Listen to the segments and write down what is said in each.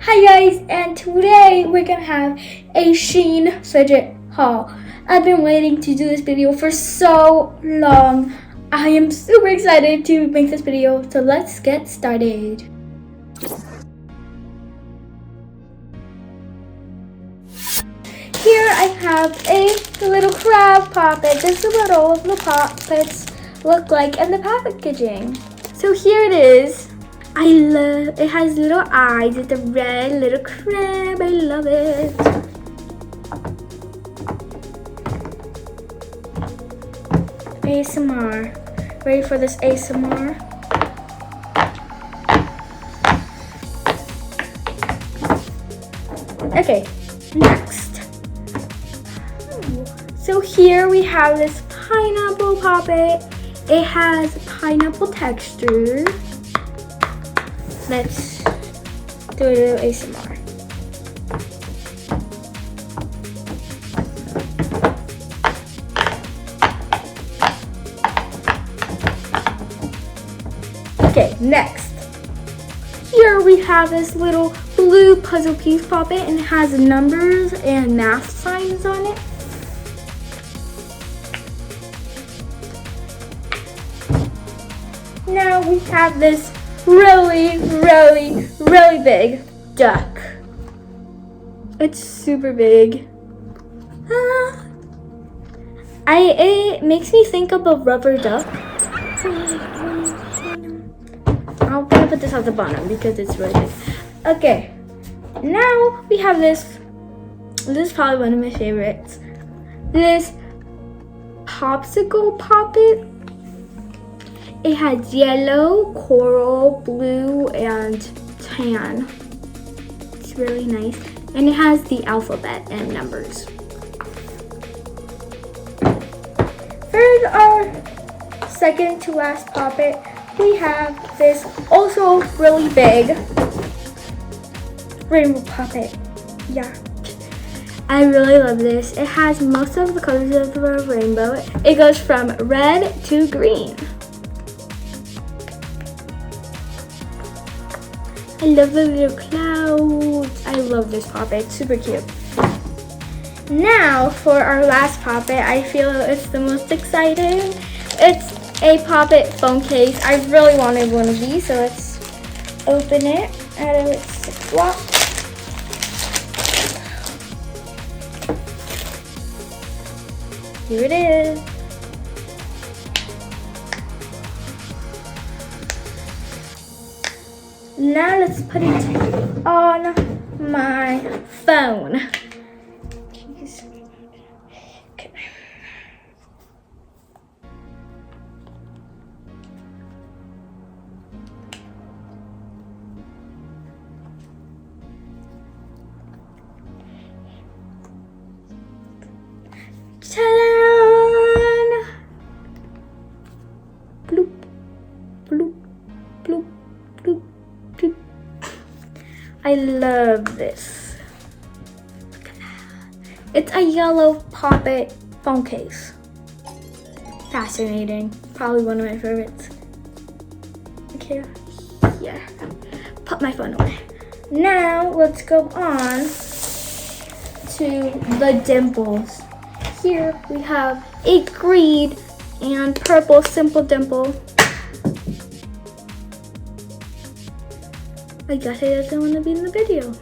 Hi guys, and today we're gonna have a SHEIN fidget haul. I've been waiting to do this video for so long. I am super excited to make this video, so let's get started. Here I have a little crab puppet. This is what all of the puppets look like in the packaging. So here it is. It has little eyes. It's a red little crab. I love it. ASMR. Ready for this ASMR? Okay, next. So here we have this pineapple puppet. It has pineapple texture. Let's do a little ASMR. Okay, next. Here we have this little blue puzzle piece puppet, and it has numbers and math signs on it. Now we have this really big duck. It's super big. It makes me think of a rubber duck. I'm gonna put this at the bottom because it's really big. Okay, now we have this. This is probably one of my favorites. This popsicle puppet. It has yellow, coral, blue, and tan. It's really nice. And it has the alphabet and numbers. For our second to last puppet, we have this also really big rainbow puppet. Yeah. I really love this. It has most of the colors of the rainbow. It goes from red to green. I love the little clouds. I love this puppet. It's super cute. Now for our last puppet, I feel it's the most exciting. It's a puppet phone case. I really wanted one of these, so let's open it out of its Ziploc. Here it is. Now let's put it on my phone. Jeez. Okay. Ta-da! Bloop, bloop, bloop, bloop. I love this. Look at that. It's a yellow poppet phone case. Fascinating. Probably one of my favorites. Okay, here. Put my phone away. Now let's go on to the dimples. Here we have a green and purple simple dimple. I guess it doesn't want to be in the video.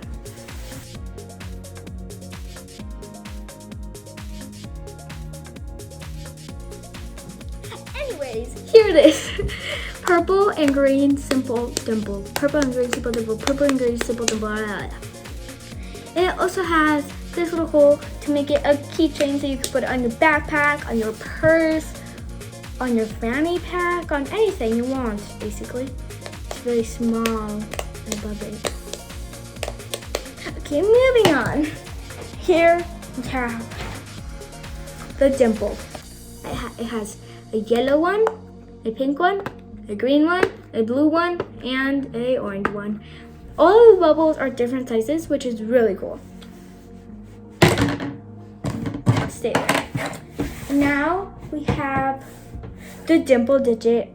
Anyways, here it is. Purple and green simple dimple. Purple and green simple dimple. Purple and green simple dimple. And it also has this little hole to make it a keychain, so you can put it on your backpack, on your purse, on your fanny pack, on anything you want, basically. It's very small. I love it. Okay, moving on. Here we have the dimple. It has a yellow one, a pink one, a green one, a blue one, and a orange one. All of the bubbles are different sizes, which is really cool. Stay there. Now we have the dimple digit.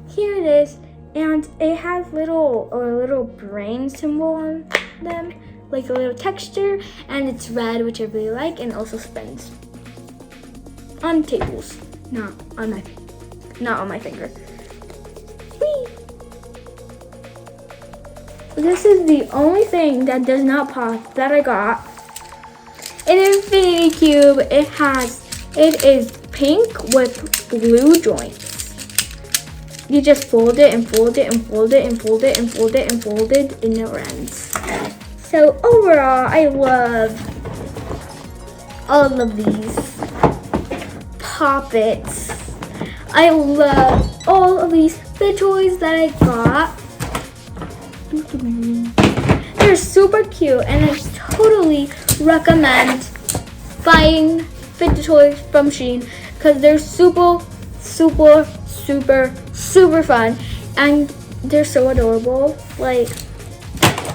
Here it is. and it has a little brain symbol on them, like a little texture, and it's red, which I really like, and also spins on tables, not on my finger. Whee! This is the only thing that does not pop that I got. An infinity cube. It is pink with blue joints. You just fold it and fold it and fold it and fold it and fold it and fold it, and it never ends. So overall, I love all of these poppets. I love all of these Fidget toys that I got. They're super cute, and I totally recommend buying Fidget toys from SHEIN because they're super fun, and they're so adorable. Like,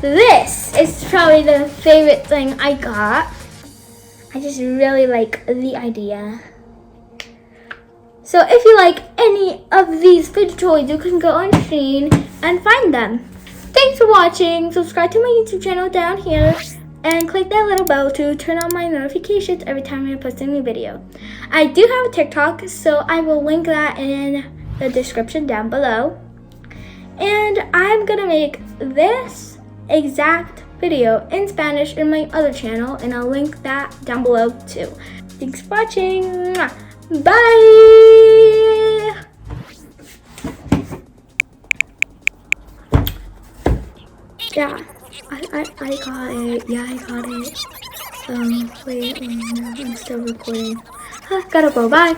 this is probably the favorite thing I got. I just really like the idea. So if you like any of these Fidget toys, you can go on SHEIN and find them. Thanks for watching. Subscribe to my YouTube channel down here and click that little bell to turn on my notifications every time I post a new video. I do have a TikTok, so I will link that in the description down below. And I'm gonna make this exact video in Spanish in my other channel, and I'll link that down below too. Thanks for watching. Bye! Yeah, I got it. Yeah, I got it. Wait, no, I'm still recording. Gotta go. Bye.